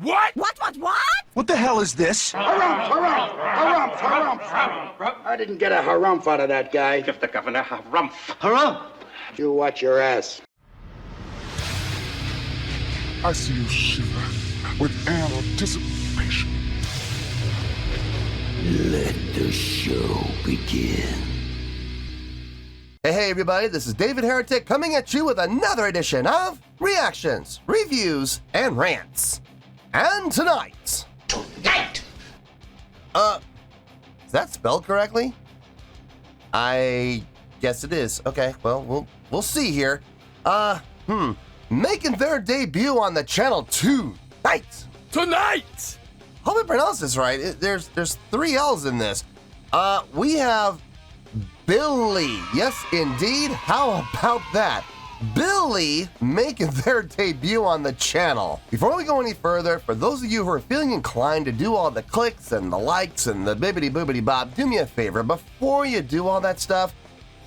What? What? What the hell is this? Harumph. I didn't get a harumph out of that guy. Give the governor harumph. Harumph! You watch your ass. I see you shiver with anticipation. Let the show begin. Hey everybody, this is David Heretic coming at you with another edition of Reactions, Reviews, and Rants. And tonight... Is that spelled correctly? I guess it is. Okay, well, we'll see here. Making their debut on the channel tonight. Hope I pronounced this right. There's 3 L's in this. We have Billlie. Yes, indeed. How about that? Billlie making their debut on the channel. Before we go any further, for those of you who are feeling inclined to do all the clicks and the likes and the bibbity boobity bob, do me a favor. Before you do all that stuff,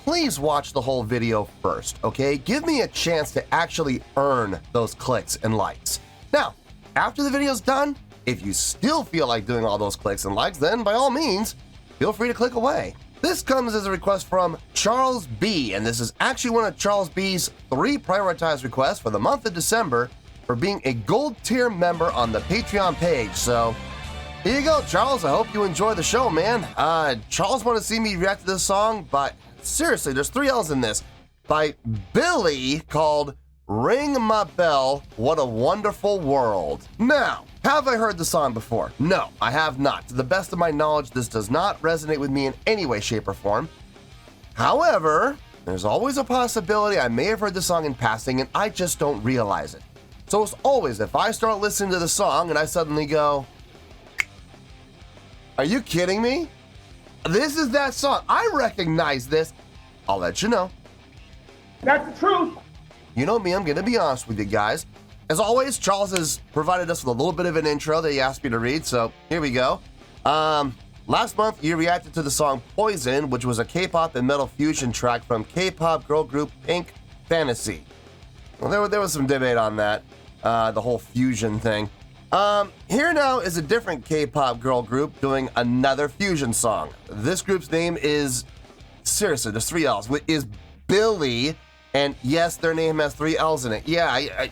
please watch the whole video first, okay? Give me a chance to actually earn those clicks and likes. Now, after the video's done, if you still feel like doing all those clicks and likes, then by all means, feel free to click away. This comes as a request from Charles B, and this is actually one of Charles B's 3 prioritized requests for the month of December for being a gold tier member on the Patreon page. So here you go, Charles. I hope you enjoy the show, man. Charles wanted to see me react to this song, but seriously, there's 3 L's in this, by Billlie, called Ring My Bell, What a Wonderful World. Now, have I heard the song before? No, I have not. To the best of my knowledge, this does not resonate with me in any way, shape, or form. However, there's always a possibility I may have heard the song in passing and I just don't realize it. So as always, if I start listening to the song and I suddenly go, are you kidding me? This is that song. I recognize this. I'll let you know. That's the truth. You know me, I'm going to be honest with you guys. As always, Charles has provided us with a little bit of an intro that he asked me to read, so here we go. Last month, you reacted to the song Poison, which was a K-pop and metal fusion track from K-pop girl group Pink Fantasy. Well, there was some debate on that, the whole fusion thing. Here now is a different K-pop girl group doing another fusion song. This group's name is, seriously, there's 3 L's, is Billlie. And yes, their name has 3 L's in it. Yeah,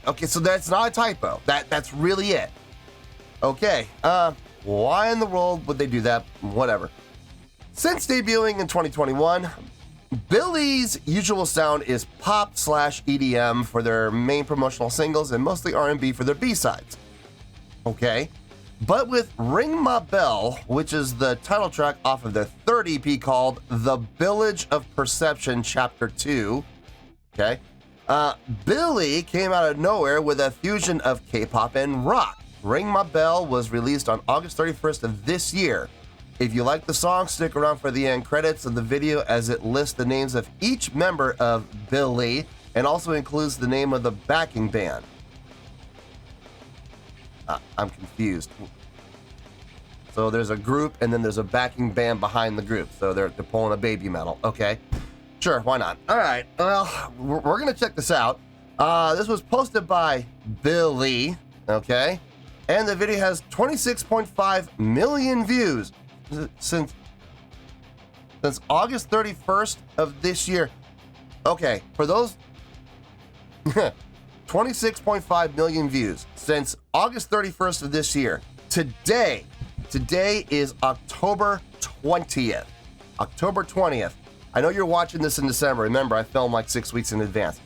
okay, so that's not a typo. That's really it. Okay, why in the world would they do that? Whatever. Since debuting in 2021, Billie's usual sound is pop/EDM for their main promotional singles and mostly R&B for their B-sides. Okay, but with Ring My Bell, which is the title track off of their 3rd EP called The Village of Perception Chapter 2, okay, Billlie came out of nowhere with a fusion of K-pop and rock. Ring My Bell was released on August 31st of this year. If you like the song, stick around for the end credits of the video as it lists the names of each member of Billlie and also includes the name of the backing band. I'm confused. So there's a group and then there's a backing band behind the group. So they're pulling a baby metal. Okay. Sure, why not? All right, well, we're going to check this out. This was posted by Billlie, okay? And the video has 26.5 million views since August 31st of this year. Okay, for those, 26.5 million views since August 31st of this year. Today is October 20th. October 20th. I know you're watching this in December. Remember, I filmed like 6 weeks in advance.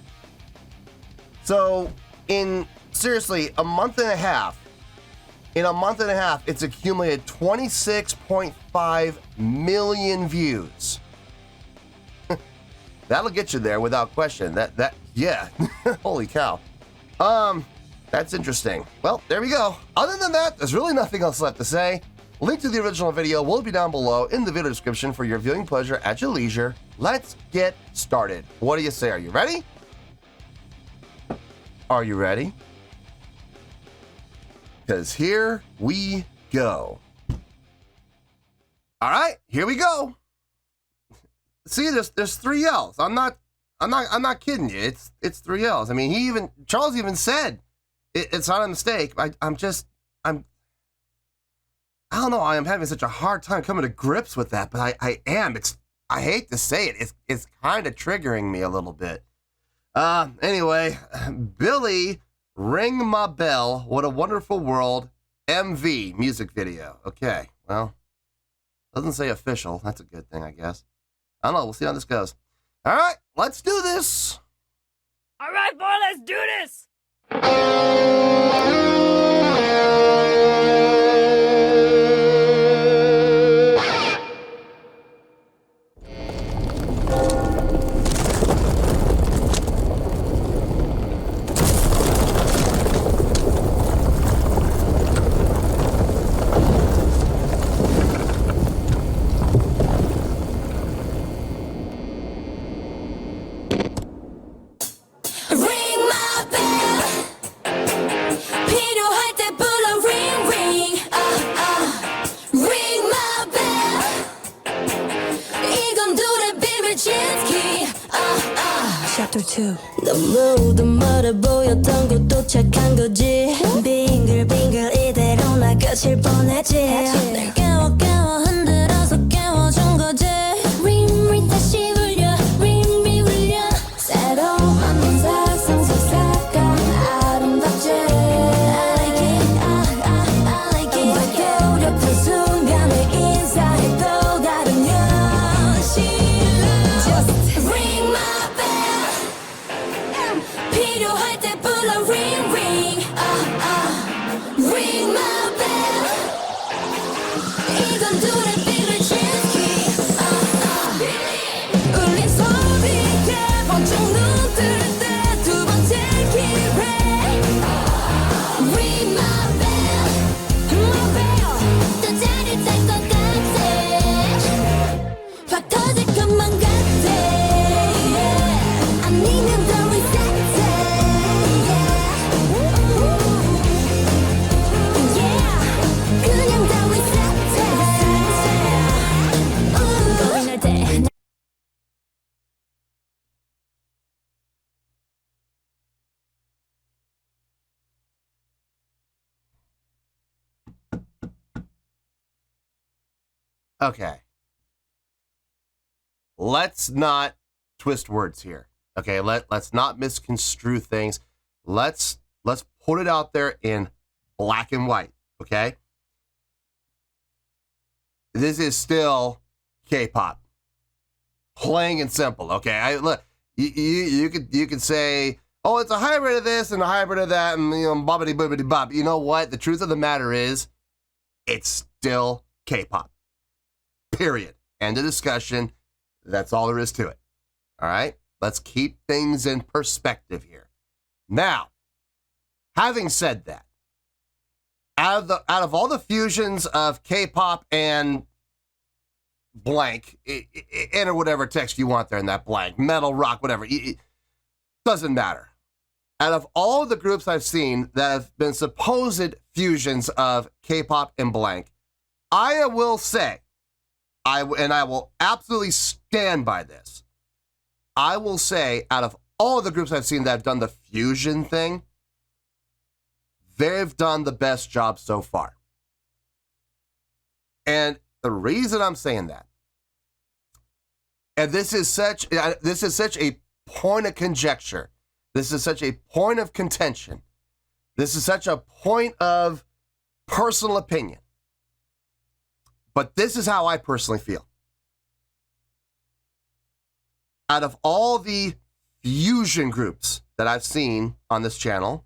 So, in seriously, a month and a half, it's accumulated 26.5 million views. That'll get you there without question. Yeah. Holy cow. That's interesting. Well, there we go. Other than that, there's really nothing else left to say. Link to the original video will be down below in the video description for your viewing pleasure at your leisure. Let's get started. What do you say? Are you ready? Are you ready? Because here we go. All right, here we go. See, there's 3 L's. I'm not kidding you. It's 3 L's. I mean, Charles even said It's not a mistake. I don't know. I am having such a hard time coming to grips with that, but I am. I hate to say it. It's kind of triggering me a little bit. Anyway, Billie, Ring My Bell, What a Wonderful World, MV music video. Okay, well, doesn't say official. That's a good thing, I guess. I don't know. We'll see how this goes. All right, let's do this. All right, boy, let's do this. Chapter 2 너무도 멀어 보였던 곳 도착한 거지 빙글빙글 이대로 나 끝일 뻔했지 날 깨워 흔들어서 깨워준 거지 링링 다시 울려 링링 울려 새로 만든 세상 속삭여 아름답지 I like it I like it 밝게 우려픈 순간에 인사해 또 다른 여신을 Just ring my 필요할 때 불러 ring ring ring my bell 이건 둘의 비를 지키 울린 소리에 번쩍 눈 뜰 때 두 번째 기회 ring my bell 또 짜릿할 것 같아 확 터질 것만 같아 아니면 더 reset Okay. Let's not twist words here. Okay, let's not misconstrue things. Let's put it out there in black and white, okay? This is still K-pop. Plain and simple, okay? Look, you could say, oh, it's a hybrid of this and a hybrid of that, and bobbity bobbity bob. You know what? The truth of the matter is, it's still K-pop. Period. End of discussion. That's all there is to it. All right? Let's keep things in perspective here. Now, having said that, out of all the fusions of K-pop and blank, enter whatever text you want there in that blank, metal, rock, whatever, it doesn't matter. Out of all the groups I've seen that have been supposed fusions of K-pop and blank, I will say, I will absolutely stand by this. I will say, out of all the groups I've seen that have done the fusion thing, they've done the best job so far. And the reason I'm saying that, and this is such a point of conjecture, this is such a point of contention, this is such a point of personal opinion, but this is how I personally feel. Out of all the fusion groups that I've seen on this channel,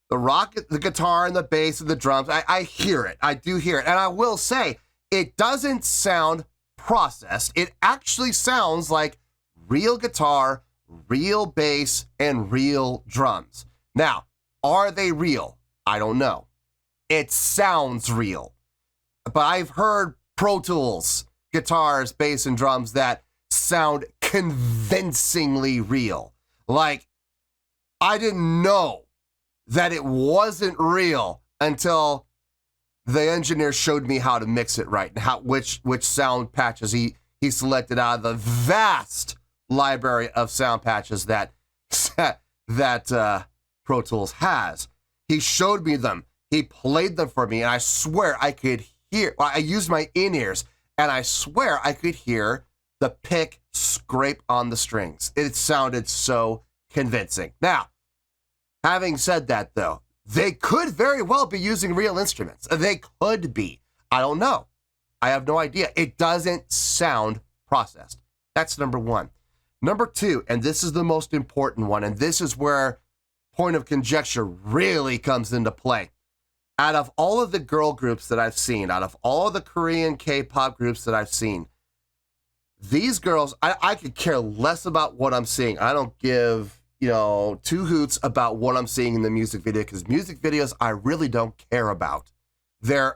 the rock, the guitar, and the bass, and the drums, I hear it. I do hear it. And I will say, it doesn't sound processed. It actually sounds like real guitar, real bass, and real drums. Now, are they real? I don't know. It sounds real. But I've heard Pro Tools, guitars, bass, and drums that sound convincingly real. Like, I didn't know that it wasn't real until the engineer showed me how to mix it right and which sound patches he selected out of the vast library of sound patches that that Pro Tools has. He showed me them. He played them for me, and I swear I could hear. I used my in-ears, and I swear I could hear the pick scrape on the strings. It sounded so convincing. Now, having said that, though, they could very well be using real instruments. They could be. I don't know. I have no idea. It doesn't sound processed. That's number one. Number two, and this is the most important one, and this is where point of conjecture really comes into play. Out of all of the girl groups that I've seen, out of all of the Korean K-pop groups that I've seen, these girls, I could care less about what I'm seeing. I don't give, two hoots about what I'm seeing in the music video, because music videos I really don't care about.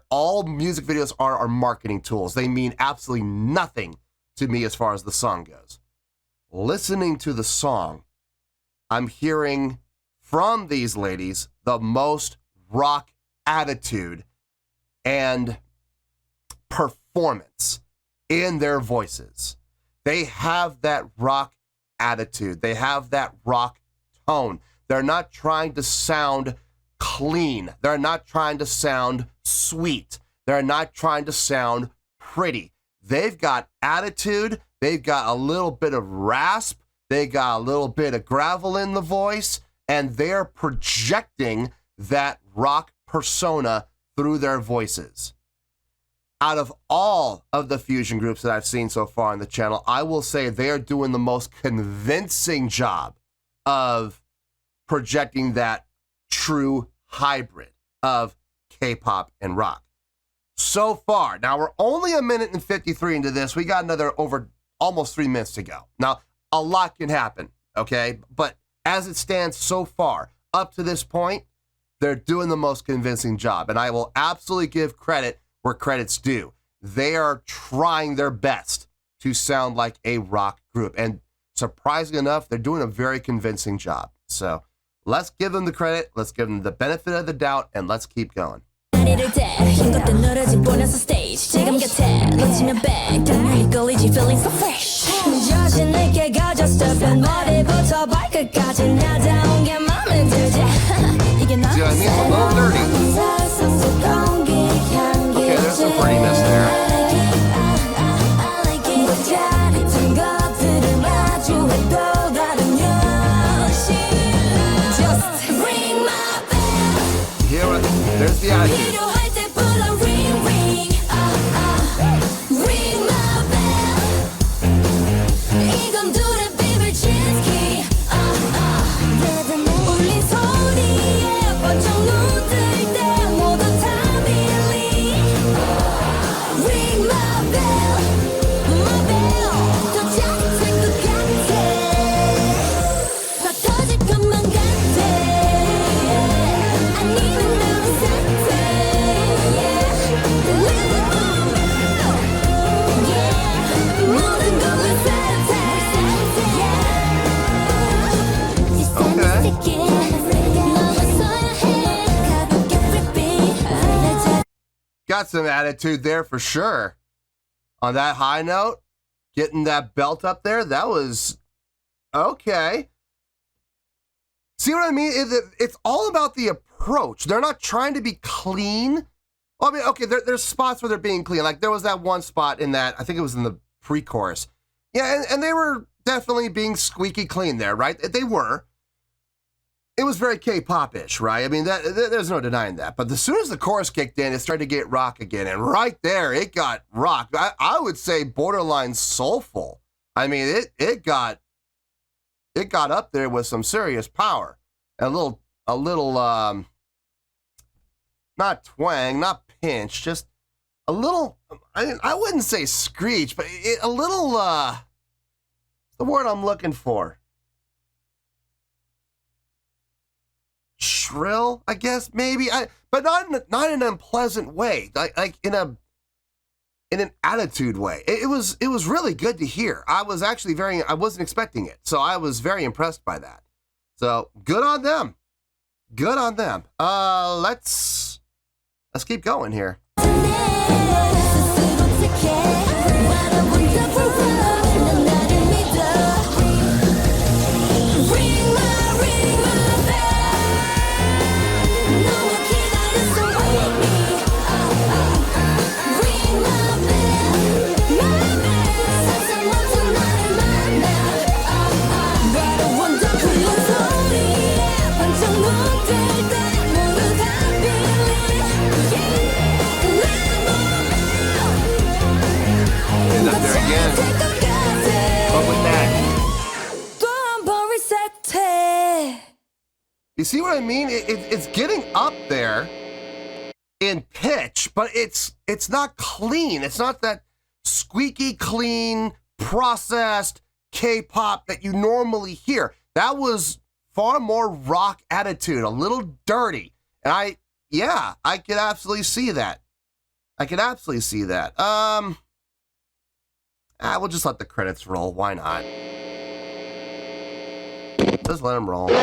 All music videos are marketing tools. They mean absolutely nothing to me as far as the song goes. Listening to the song, I'm hearing from these ladies the most rock attitude and performance in their voices. They have that rock attitude. They have that rock tone. They're not trying to sound clean. They're not trying to sound sweet. They're not trying to sound pretty. They've got attitude. They've got a little bit of rasp. They got a little bit of gravel in the voice, and they're projecting that rock persona through their voices. Out of all of the fusion groups that I've seen so far on the channel, I will say they are doing the most convincing job of projecting that true hybrid of K-pop and rock. So far, now we're only a minute and 53 into this. We got another almost 3 minutes to go. Now, a lot can happen, okay? But as it stands so far, up to this point, they're doing the most convincing job. And I will absolutely give credit where credit's due. They are trying their best to sound like a rock group. And surprisingly enough, they're doing a very convincing job. So let's give them the credit, let's give them the benefit of the doubt, and let's keep going. See what I mean? It's a little dirty. Okay, there's some prettiness there. There's the attitude. Got some attitude there for sure. On that high note, getting that belt up there, that was okay. See what I mean? It's all about the approach. They're not trying to be clean. Well, I mean, okay, there's spots where they're being clean. Like there was that one spot in that, I think it was in the pre-chorus. Yeah, and they were definitely being squeaky clean there, right? They were. It was very K-pop-ish, right? I mean, there's no denying that. But as soon as the chorus kicked in, it started to get rock again. And right there, it got rock. I would say borderline soulful. I mean, it got up there with some serious power. A little not twang, not pinch, just a little, I wouldn't say screech, but a little, the word I'm looking for. Shrill, I guess, maybe, but not in an unpleasant way, like in an attitude way. It was really good to hear. I wasn't expecting it, so I was very impressed by that. So good on them. Good on them. Let's keep going here. see what I mean? It's getting up there in pitch, but it's not clean. It's not that squeaky clean, processed K-pop that you normally hear. That was far more rock attitude, a little dirty. And I could absolutely see that. We'll just let the credits roll. Why not? Just let them roll. You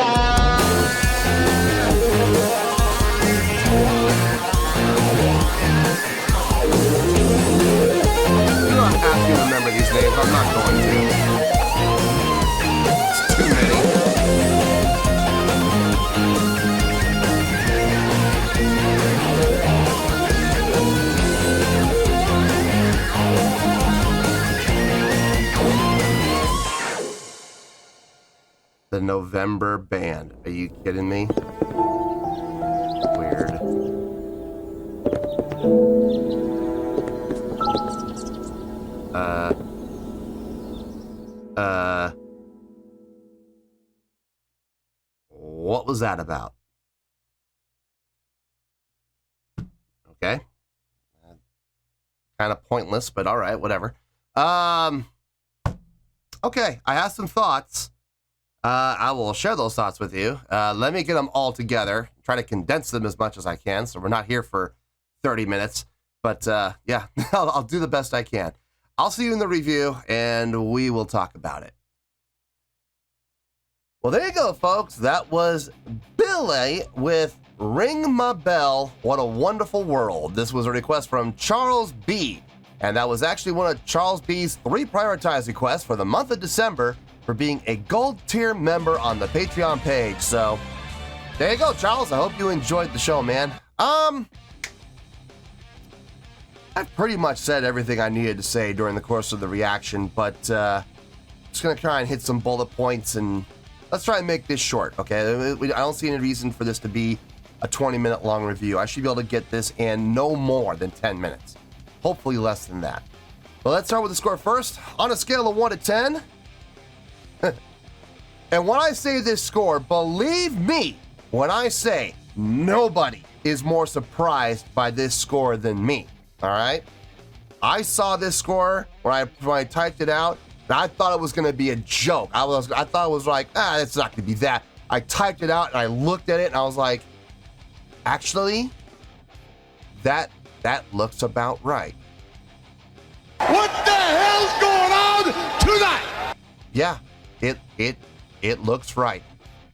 don't have to remember these names. I'm not going to. It's too many. The November Band. Are you kidding me? Weird. What was that about? Okay. Kind of pointless, but all right, whatever. Okay, I have some thoughts. I will share those thoughts with you. Let me get them all together, try to condense them as much as I can, so we're not here for 30 minutes. But yeah, I'll do the best I can. I'll see you in the review, and we will talk about it. Well, there you go, folks. That was Billlie with Ring My Bell, What a Wonderful World. This was a request from Charles B. And that was actually one of Charles B's 3 prioritized requests for the month of December for being a gold tier member on the Patreon page. So there you go, Charles. I hope you enjoyed the show, man. I've pretty much said everything I needed to say during the course of the reaction, but just gonna try and hit some bullet points, and let's try and make this short, okay? I don't see any reason for this to be a 20-minute long review. I should be able to get this in no more than 10 minutes. Hopefully less than that. Well, let's start with the score first. On a scale of 1 to 10, and when I say this score, believe me when I say nobody is more surprised by this score than me, all right? I saw this score when I typed it out, and I thought it was going to be a joke. I thought it was like, it's not going to be that. I typed it out, and I looked at it, and I was like, actually, that looks about right. What the hell's going on tonight? Yeah, it looks right.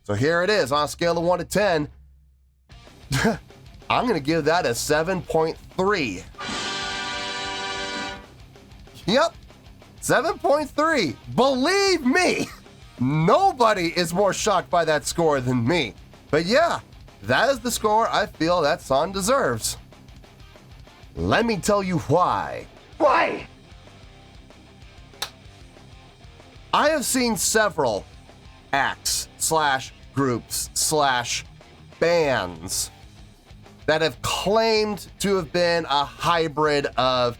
So here it is on a scale of 1 to 10. I'm going to give that a 7.3. Yep, 7.3. Believe me, nobody is more shocked by that score than me. But yeah, that is the score I feel that song deserves. Let me tell you why. Why? I have seen several acts / groups / bands that have claimed to have been a hybrid of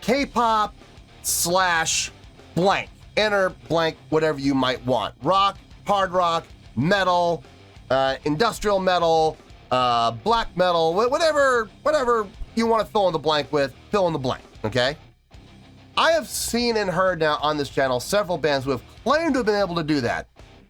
K-pop / blank, enter blank, whatever you might want. Rock, hard rock, metal, industrial metal, black metal, whatever you want to fill in the blank with, fill in the blank, okay? I have seen and heard now on this channel several bands who have claimed to have been able to do that.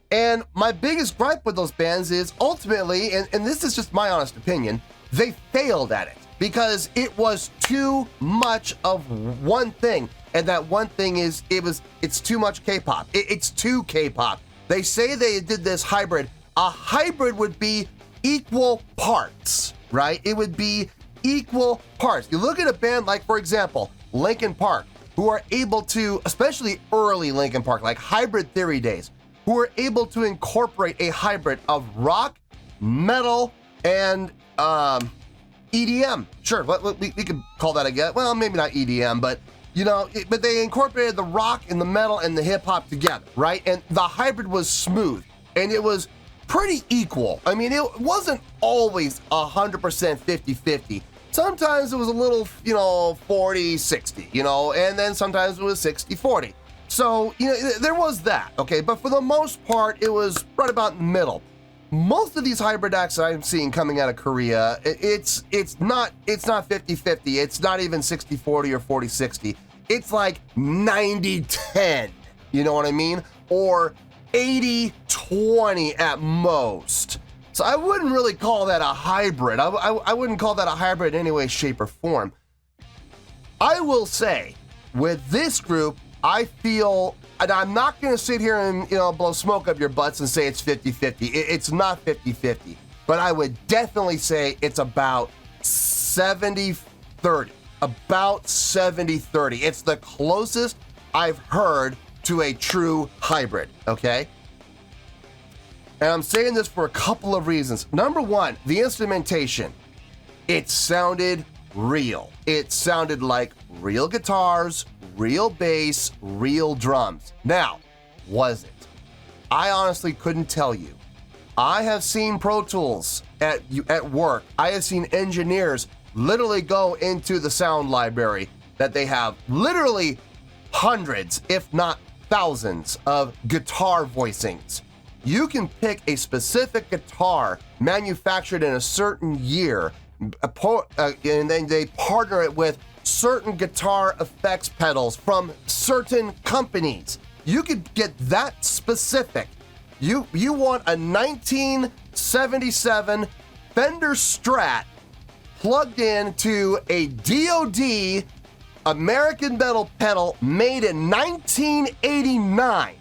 And my biggest gripe with those bands is ultimately, and this is just my honest opinion, they failed at it because it was too much of one thing. And that one thing is, it's too much K-pop. It's too K-pop. They say they did this hybrid. A hybrid would be equal parts, right? It would be equal parts. You look at a band like, for example, Linkin Park, who are able to, especially early Linkin Park, like Hybrid Theory days, who are able to incorporate a hybrid of rock, metal, and EDM. Sure, we could call that again. Well, maybe not EDM, but you know, but they incorporated the rock and the metal and the hip hop together, right? And the hybrid was smooth and it was pretty equal. I mean, it wasn't always 100% 50-50. Sometimes it was a little, 40-60, and then sometimes it was 60-40. So, there was that, okay? But for the most part, it was right about in the middle. most of these hybrid acts that I'm seeing coming out of Korea, it's not 50-50. It's not even 60-40 or 40-60. It's like 90-10. You know what I mean? Or 80-20 at most. So I wouldn't really call that a hybrid. I wouldn't call that a hybrid in any way, shape, or form. I will say, with this group, I feel, and I'm not going to sit here and blow smoke up your butts and say it's 50-50. It's not 50-50, but I would definitely say it's about 70-30. About 70-30. It's the closest I've heard to a true hybrid, okay? And I'm saying this for a couple of reasons. Number one, the instrumentation. It sounded real. It sounded like real guitars, real bass, real drums. Now, was it? I honestly couldn't tell you. I have seen Pro Tools at work. I have seen engineers literally go into the sound library that they have literally hundreds, if not thousands, of guitar voicings. You can pick a specific guitar manufactured in a certain year, and then they partner it with certain guitar effects pedals from certain companies. You could get that specific. You want a 1977 Fender Strat plugged into a DoD American metal pedal made in 1989.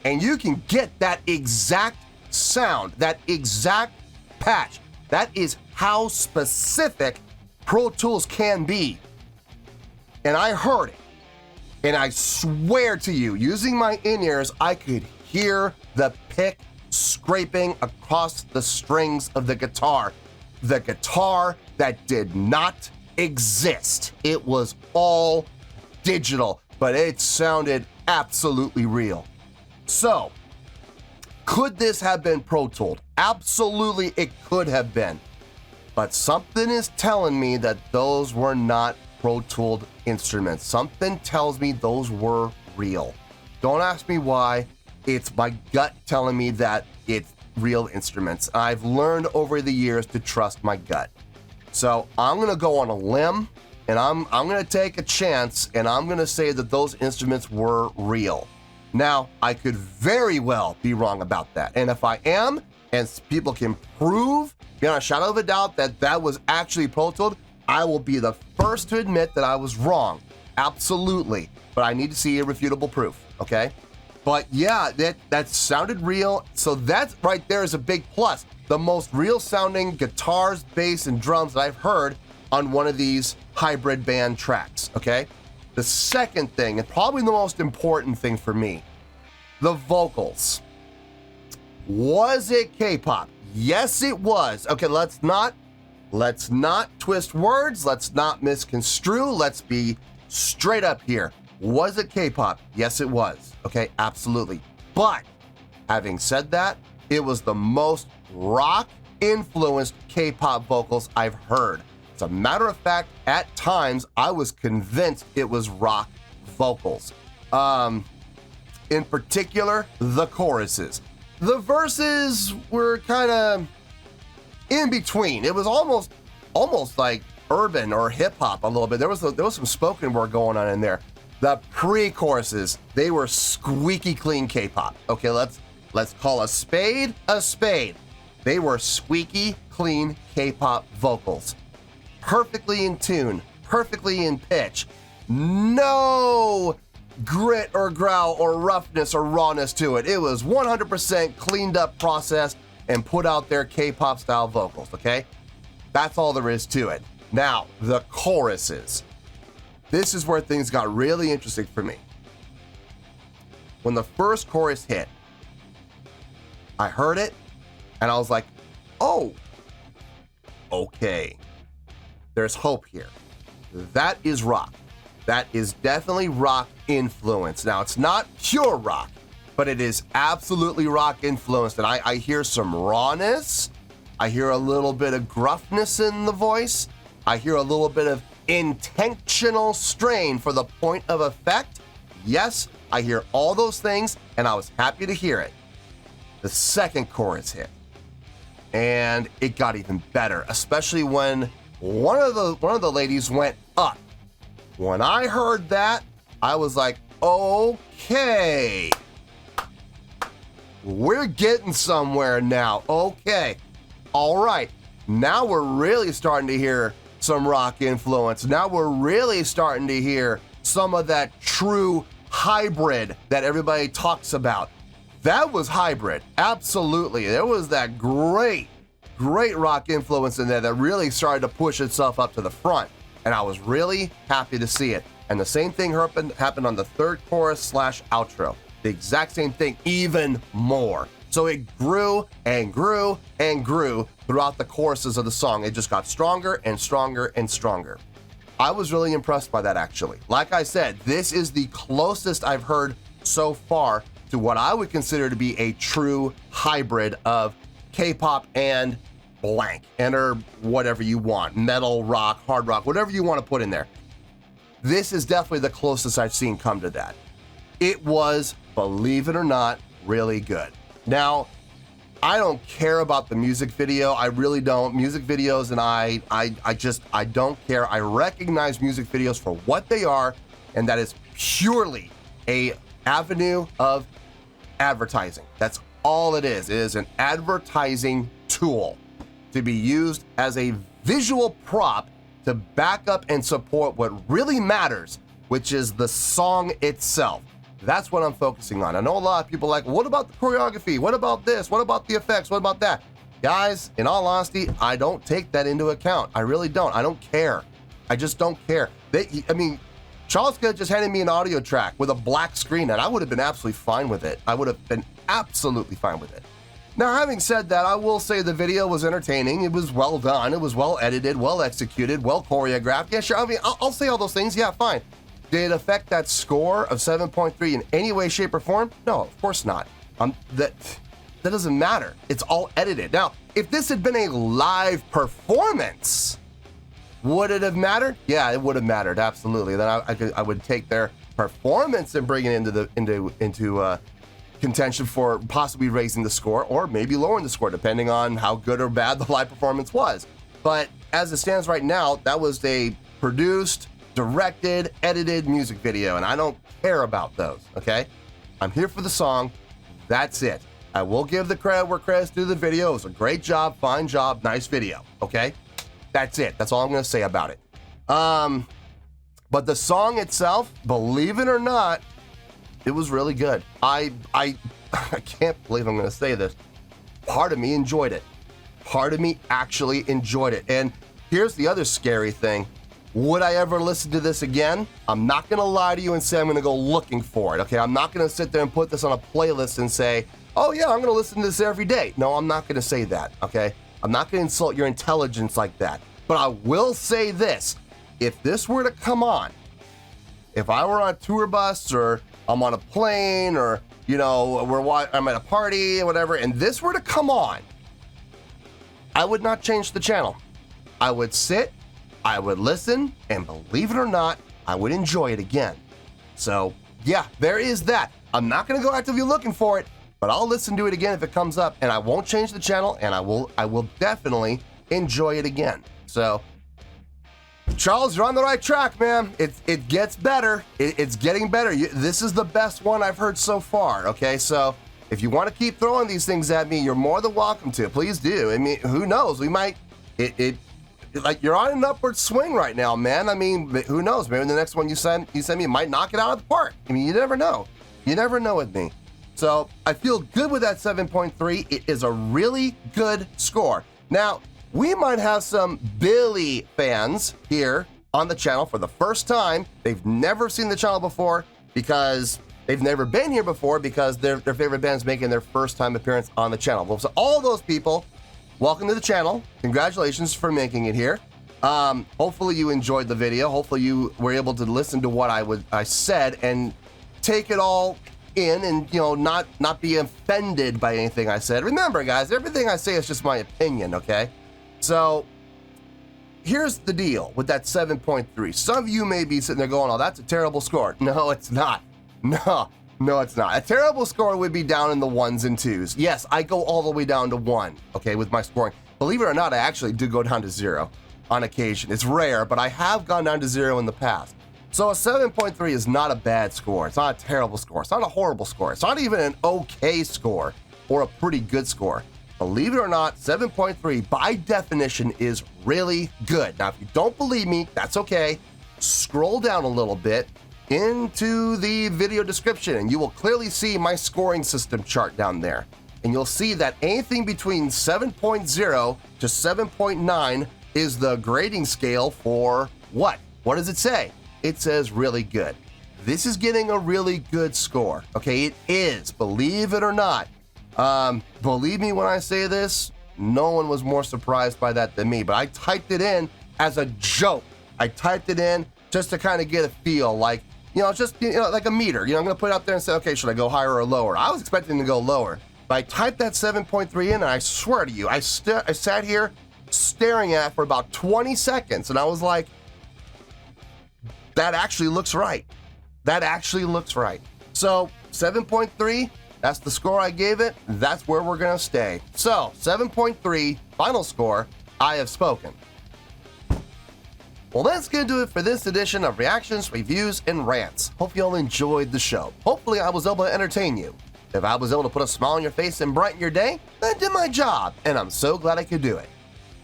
And you can get that exact sound, that exact patch. That is how specific Pro Tools can be. And I heard it. And I swear to you, using my in-ears, I could hear the pick scraping across the strings of the guitar. The guitar that did not exist. It was all digital, but it sounded absolutely real. So, could this have been Pro Tooled? Absolutely, it could have been. But something is telling me that those were not Pro Tooled instruments. Something tells me those were real. Don't ask me why. It's my gut telling me that it's real instruments. I've learned over the years to trust my gut. So I'm going to go on a limb, and I'm going to take a chance, and I'm going to say that those instruments were real. Now, I could very well be wrong about that. And if I am, and people can prove beyond a shadow of a doubt that that was actually Pro Tooled, I will be the first to admit that I was wrong. Absolutely. But I need to see irrefutable proof, okay? But yeah, that sounded real. So that right there is a big plus. The most real sounding guitars, bass, and drums that I've heard on one of these hybrid band tracks, okay? The second thing, and probably the most important thing for me, the vocals. Was it K-pop? Yes, it was. Okay, let's not twist words. Let's not misconstrue. Let's be straight up here. Was it K-pop? Yes, it was. Okay, absolutely. But having said that, it was the most rock-influenced K-pop vocals I've heard. As a matter of fact, at times, I was convinced it was rock vocals. In particular, the choruses. The verses were kind of in between. It was almost like urban or hip-hop a little bit. There was some spoken word going on in there. The pre-choruses, they were squeaky clean K-pop. Okay, let's call a spade a spade. They were squeaky clean K-pop vocals. Perfectly in tune, perfectly in pitch. No grit or growl or roughness or rawness to it. It was 100% cleaned up process and put out their K-pop style vocals, okay? That's all there is to it. Now, the choruses. This is where things got really interesting for me. When the first chorus hit, I heard it and I was like, oh, okay. There's hope here. That is rock. That is definitely rock influence. Now, it's not pure rock, but it is absolutely rock influenced. And I hear some rawness. I hear a little bit of gruffness in the voice. I hear a little bit of intentional strain for the point of effect. Yes, I hear all those things, and I was happy to hear it. the second chorus hit. And it got even better, especially when one of the ladies went up. When I heard that, I was like, okay, we're getting somewhere now. Okay, all right. Now we're really starting to hear some rock influence. Now we're really starting to hear some of that true hybrid that everybody talks about. That was hybrid, absolutely. There was that great rock influence in there that really started to push itself up to the front, and I was really happy to see it. And the same thing happened on the third chorus / outro. The exact same thing, even more. So it grew and grew and grew throughout the choruses of the song. It just got stronger and stronger and stronger. I was really impressed by that, actually. Like I said, this is the closest I've heard so far to what I would consider to be a true hybrid of K-pop and blank, or whatever you want, metal, rock, hard rock, whatever you want to put in there. This is definitely the closest I've seen come to that. It was, believe it or not, really good. Now, I don't care about the music video. I really don't. Music videos and I don't care. I recognize music videos for what they are, and that is purely a avenue of advertising. That's all it is. It is an advertising tool to be used as a visual prop to back up and support what really matters, which is the song itself. That's what I'm focusing on. I know a lot of people are like, what about the choreography? What about this? What about the effects? What about that? Guys, in all honesty, I don't take that into account. I really don't. I don't care. I just don't care. Charles could have just handed me an audio track with a black screen, and I would have been absolutely fine with it. I would have been absolutely fine with it. Now, having said that, I will say the video was entertaining. It was well done. It was well edited, well executed, well choreographed. Yeah, sure. I mean, I'll say all those things. Yeah, fine. Did it affect that score of 7.3 in any way, shape, or form? No, of course not. That doesn't matter. It's all edited. Now, if this had been a live performance, would it have mattered? Yeah, it would have mattered, absolutely. Then I would take their performance and bring it into contention for possibly raising the score or maybe lowering the score, depending on how good or bad the live performance was. But as it stands right now, that was a produced, directed, edited music video, and I don't care about those, okay? I'm here for the song. That's it. I will give the credit where credit's due. The video. It was a great job, fine job, nice video, okay? That's it. That's all I'm going to say about it. But the song itself, believe it or not, it was really good. I can't believe I'm going to say this. Part of me enjoyed it. Part of me actually enjoyed it. And here's the other scary thing. Would I ever listen to this again? I'm not going to lie to you and say I'm going to go looking for it, okay? I'm not going to sit there and put this on a playlist and say, oh yeah, I'm going to listen to this every day. No, I'm not going to say that, okay? I'm not going to insult your intelligence like that. But I will say this. If this were to come on, if I were on a tour bus or I'm on a plane or, I'm at a party or whatever, and this were to come on, I would not change the channel. I would sit, I would listen, and believe it or not, I would enjoy it again. So, yeah, there is that. I'm not going to go actively looking for it, but I'll listen to it again if it comes up, and I won't change the channel, and I will definitely enjoy it again. So, Charles, you're on the right track, man. It gets better. It's getting better. This is the best one I've heard so far, okay? So, if you want to keep throwing these things at me, you're more than welcome to. Please do. I mean, who knows? We might... Like, you're on an upward swing right now, man. I mean, who knows? Maybe the next one you send me might knock it out of the park. I mean, you never know. You never know with me. So I feel good with that 7.3. It is a really good score. Now, we might have some Billlie fans here on the channel for the first time. They've never seen the channel before because they've never been here before because their favorite band's making their first time appearance on the channel. Well, so all those people, welcome to the channel. Congratulations for making it here. Hopefully you enjoyed the video. Hopefully you were able to listen to what I said and take it all in and, not be offended by anything I said. Remember, guys, everything I say is just my opinion, okay? So here's the deal with that 7.3. Some of you may be sitting there going, oh, that's a terrible score. No, it's not. No, No, it's not. A terrible score would be down in the 1s and 2s. Yes, I go all the way down to 1, okay, with my scoring. Believe it or not, I actually do go down to 0 on occasion. It's rare, but I have gone down to 0 in the past. So a 7.3 is not a bad score. It's not a terrible score. It's not a horrible score. It's not even an okay score or a pretty good score. Believe it or not, 7.3 by definition is really good. Now, if you don't believe me, that's okay. Scroll down a little bit into the video description and you will clearly see my scoring system chart down there. And you'll see that anything between 7.0 to 7.9 is the grading scale for what? What does it say? It says really good. This is getting a really good score. Okay, it is, believe it or not. Believe me when I say this, no one was more surprised by that than me, but I typed it in as a joke. I typed it in just to kind of get a feel, like, just like a meter. I'm going to put it up there and say, okay, should I go higher or lower? I was expecting to go lower, but I typed that 7.3 in, and I swear to you, I sat here staring at it for about 20 seconds, and I was like, that actually looks right. That actually looks right. So 7.3, that's the score I gave it. That's where we're going to stay. So 7.3, final score, I have spoken. Well, that's going to do it for this edition of Reactions, Reviews, and Rants. Hope you all enjoyed the show. Hopefully I was able to entertain you. If I was able to put a smile on your face and brighten your day, then I did my job, and I'm so glad I could do it.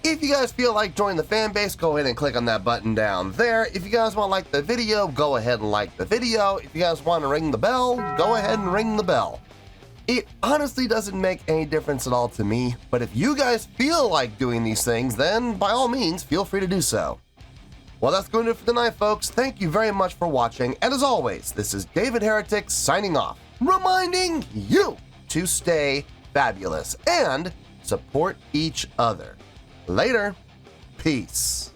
If you guys feel like joining the fan base, go ahead and click on that button down there. If you guys want to like the video, go ahead and like the video. If you guys want to ring the bell, go ahead and ring the bell. It honestly doesn't make any difference at all to me, but if you guys feel like doing these things, then by all means, feel free to do so. Well, that's going to do it for tonight, folks. Thank you very much for watching, and as always, this is David Heretic signing off, reminding you to stay fabulous and support each other. Later. Peace.